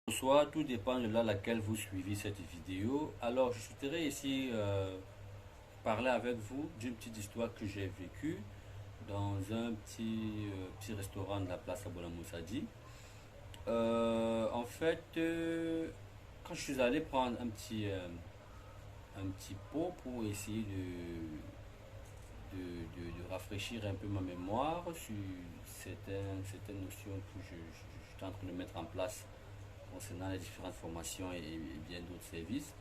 Bonsoir, tout dépend de là laquelle vous suivez cette vidéo. Alors, je souhaiterais ici parler avec vous d'une petite histoire que j'ai vécue dans un petit restaurant de la place Abona Moussadi. Quand je suis allé prendre un petit pot pour essayer de rafraîchir un peu ma mémoire sur certaines notions que je suis en train de mettre en place concernant les différentes formations et bien d'autres services.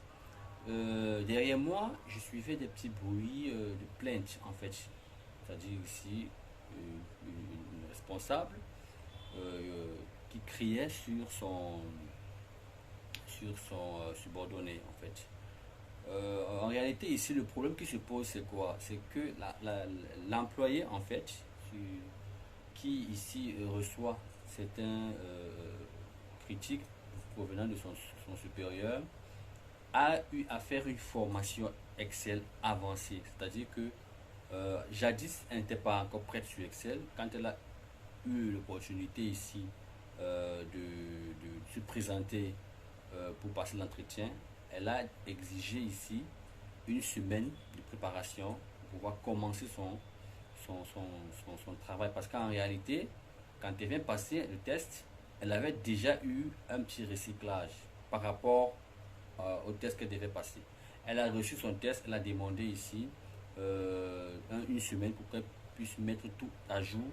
Derrière moi, je suivais des petits bruits de plainte en fait. C'est-à-dire ici une responsable euh, qui criait sur son subordonné en fait. En réalité ici le problème qui se pose c'est quoi? C'est que l'employé en fait qui ici reçoit certains critiques provenant de son supérieur a eu à faire une formation Excel avancée. C'est-à-dire que jadis, elle n'était pas encore prête sur Excel. Quand elle a eu l'opportunité ici de se présenter pour passer l'entretien, elle a exigé ici une semaine de préparation pour pouvoir commencer son travail. Parce qu'en réalité, quand elle vient passer le test, elle avait déjà eu un petit recyclage par rapport au test qu'elle devait passer. Elle a reçu son test, elle a demandé ici une semaine pour qu'elle puisse mettre tout à jour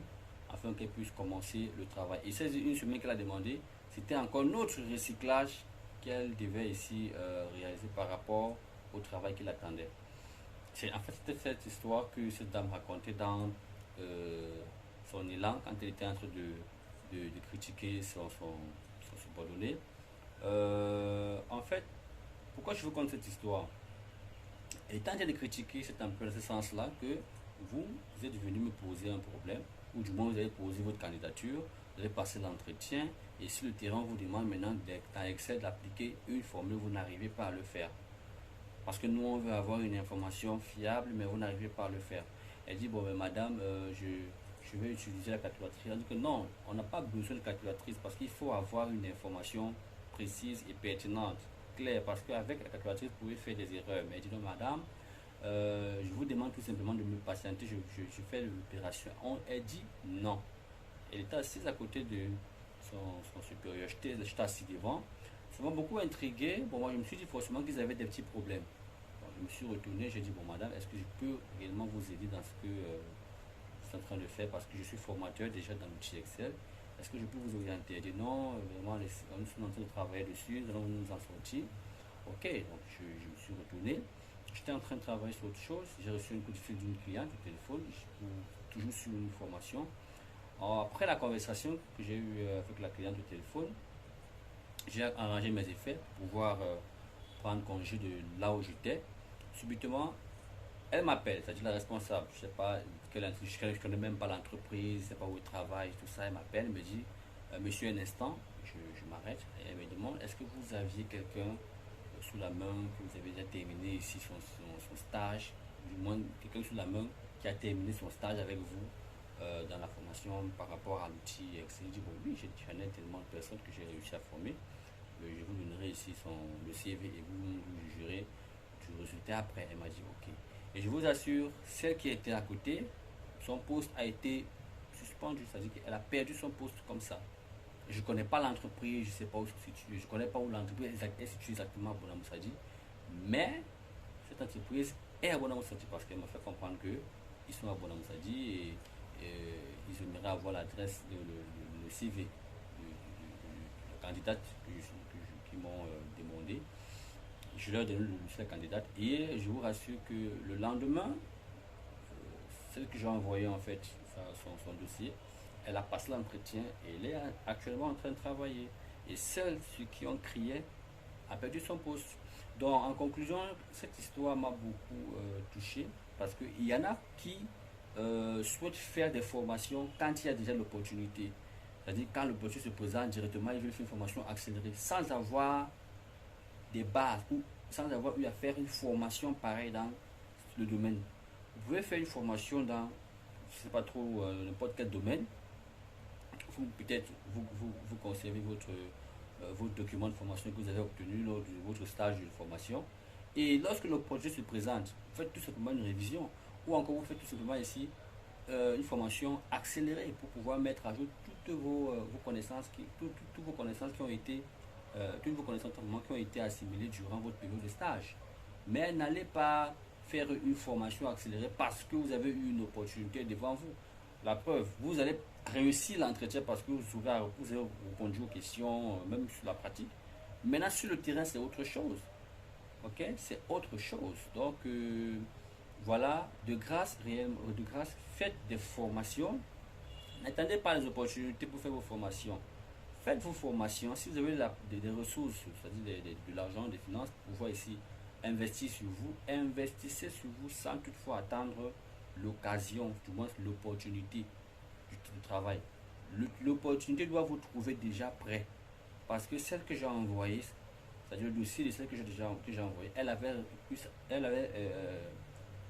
afin qu'elle puisse commencer le travail. Et cette une semaine qu'elle a demandé, c'était encore notre recyclage qu'elle devait ici réaliser par rapport au travail qui l'attendait. En fait, c'était cette histoire que cette dame racontait dans son élan quand elle était en train de critiquer son subordonné. En fait, pourquoi je vous conte cette histoire? Et tant de critiquer, c'est un peu dans ce sens-là que vous êtes venu me poser un problème, ou du moins vous avez posé votre candidature, vous avez passé l'entretien, et si le terrain vous demande maintenant dans Excel d'appliquer une formule, vous n'arrivez pas à le faire. Parce que nous, on veut avoir une information fiable, mais vous n'arrivez pas à le faire. Elle dit, bon, mais madame, je vais utiliser la calculatrice. Elle dit que non, on n'a pas besoin de calculatrice parce qu'il faut avoir une information précise et pertinente, claire, parce qu'avec la calculatrice, vous pouvez faire des erreurs. Mais elle dit, non, madame, je vous demande tout simplement de me patienter, je fais l'opération. Elle dit non. Elle était assise à côté de son supérieur. J'étais assis devant. Ça m'a beaucoup intrigué. Bon, moi, je me suis dit forcément qu'ils avaient des petits problèmes. Bon, je me suis retourné, j'ai dit, bon, madame, est-ce que je peux réellement vous aider dans ce que je suis en train de faire parce que je suis formateur déjà dans l'outil Excel. Est-ce que je peux vous orienter? Elle dit, non, vraiment, nous sommes en train de travailler dessus, nous allons nous en sortir. Ok, donc je me suis retourné. J'étais en train de travailler sur autre chose. J'ai reçu un coup de fil d'une cliente au téléphone, toujours sur une formation. Alors, après la conversation que j'ai eue avec la cliente au téléphone, j'ai arrangé mes effets pour pouvoir prendre congé de là où j'étais. Subitement, elle m'appelle, c'est-à-dire la responsable. Je ne sais pas, je connais même pas l'entreprise, je ne sais pas où elle travaille, tout ça. Elle m'appelle, elle me dit, monsieur, un instant, je m'arrête. Et elle me demande, est-ce que vous aviez quelqu'un sous la main, que vous avez déjà terminé ici son stage, du moins quelqu'un sous la main qui a terminé son stage avec vous dans la formation par rapport à l'outil Excel. Je dis, bon, oui, j'en ai tellement de personnes que j'ai réussi à former. Je vous donnerai ici le CV et vous jugerez du résultat après. Elle m'a dit, ok. Et je vous assure, celle qui était à côté, son poste a été suspendu, c'est-à-dire qu'elle a perdu son poste comme ça. Je ne connais pas l'entreprise, je ne sais pas où se situe, je ne connais pas où l'entreprise est située exactement à Bonamoussadi, mais cette entreprise est à Bonamoussadi parce qu'elle m'a fait comprendre qu'ils sont à Bonamoussadi et ils aimeraient avoir l'adresse, le CV de candidate qui m'ont demandé. Je leur donne la candidate et je vous rassure que le lendemain, celle que j'ai envoyée en fait son dossier, elle a passé l'entretien et elle est actuellement en train de travailler. Et ceux qui ont crié a perdu son poste. Donc en conclusion, cette histoire m'a beaucoup touché parce qu'il y en a qui souhaitent faire des formations quand il y a déjà l'opportunité. C'est-à-dire quand l'opportunité se présente directement, ils veulent faire une formation accélérée sans avoir des bases ou sans avoir eu à faire une formation pareille dans le domaine. Vous pouvez faire une formation dans, je ne sais pas trop, n'importe quel domaine. Peut-être vous conservez vos documents de formation que vous avez obtenus lors de votre stage de formation. Et lorsque le projet se présente, vous faites tout simplement une révision ou encore vous faites tout simplement ici une formation accélérée pour pouvoir mettre à jour toutes vos connaissances, toutes vos connaissances qui ont été toutes vos connaissances qui ont été assimilées durant votre période de stage. Mais n'allez pas faire une formation accélérée parce que vous avez eu une opportunité devant vous. La preuve, vous allez réussir l'entretien parce que vous avez répondu aux questions, même sur la pratique. Maintenant, sur le terrain, c'est autre chose. Ok, c'est autre chose. Donc, voilà, de grâce, faites des formations. N'attendez pas les opportunités pour faire vos formations. Faites vos formations. Si vous avez des ressources, c'est-à-dire de l'argent, des finances, pour pouvoir ici investir sur vous, investissez sur vous sans toutefois attendre l'occasion, du moins l'opportunité du travail. L'opportunité doit vous trouver déjà prêt. Parce que celle que j'ai envoyée, c'est-à-dire le dossier de celle que j'ai envoyé, elle avait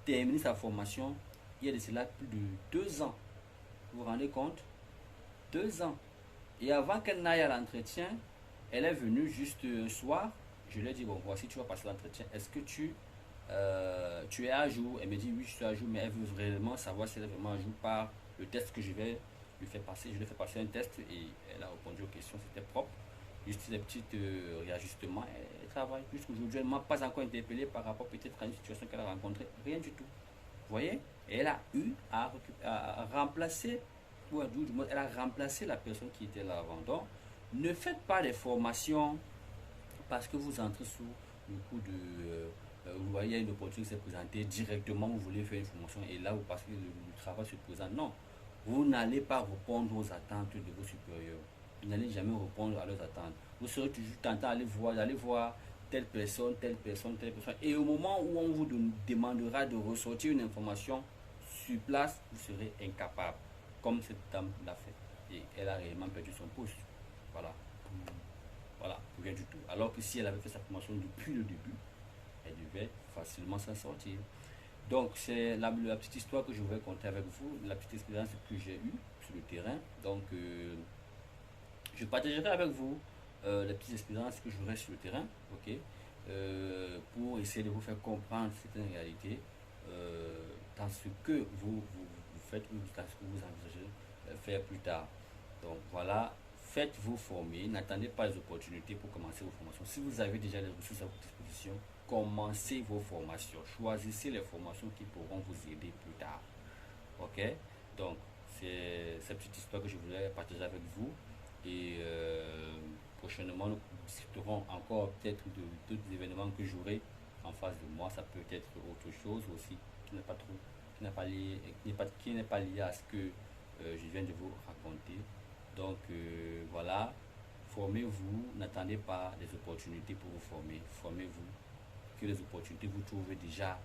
terminé sa formation il y a de cela plus de 2 ans. Vous vous rendez compte? 2 ans. Et avant qu'elle n'aille à l'entretien, elle est venue juste un soir. Je lui ai dit, bon, voici, tu vas passer l'entretien. Est-ce que tu es à jour? Elle me dit, oui, je suis à jour, mais elle veut vraiment savoir si elle est vraiment à jour par le test que je vais lui faire passer. Je lui ai fait passer un test et elle a répondu aux questions, c'était propre. Juste des petits réajustements. Elle travaille. Jusqu'aujourd'hui, elle ne m'a pas encore interpellé par rapport peut-être à une situation qu'elle a rencontrée. Rien du tout. Vous voyez? Et elle a eu à remplacer, ou du moins, elle a remplacé la personne qui était là avant. Donc, ne faites pas des formations parce que vous entrez sous le coup de. Vous voyez une opportunité s'est présentée directement, vous voulez faire une formation et là, vous passez le travail se présente. Non, vous n'allez pas répondre aux attentes de vos supérieurs. Vous n'allez jamais répondre à leurs attentes. Vous serez toujours tenté d'aller voir telle personne, telle personne, telle personne. Et au moment où on vous demandera de ressortir une information sur place, vous serez incapable, comme cette dame l'a fait. Et elle a réellement perdu son poste. Voilà. Voilà, rien du tout. Alors que si elle avait fait sa formation depuis le début, elle devait facilement s'en sortir. Donc, c'est la petite histoire que je voulais compter avec vous, la petite expérience que j'ai eue sur le terrain. Donc, je partagerai avec vous les petites expériences que j'aurai sur le terrain, ok, pour essayer de vous faire comprendre certaines réalités dans ce que vous faites ou dans ce que vous envisagez faire plus tard. Donc, voilà. Faites-vous former, n'attendez pas les opportunités pour commencer vos formations. Si vous avez déjà les ressources à votre disposition, commencez vos formations. Choisissez les formations qui pourront vous aider plus tard. Ok? Donc, c'est cette petite histoire que je voulais partager avec vous. Et prochainement, nous discuterons encore peut-être d'autres événements que j'aurai en face de moi. Ça peut être autre chose aussi qui n'est pas trop, qui n'est pas lié à ce que je viens de vous raconter. Donc voilà, formez-vous, n'attendez pas les opportunités pour vous former. Formez-vous, que les opportunités vous trouvent déjà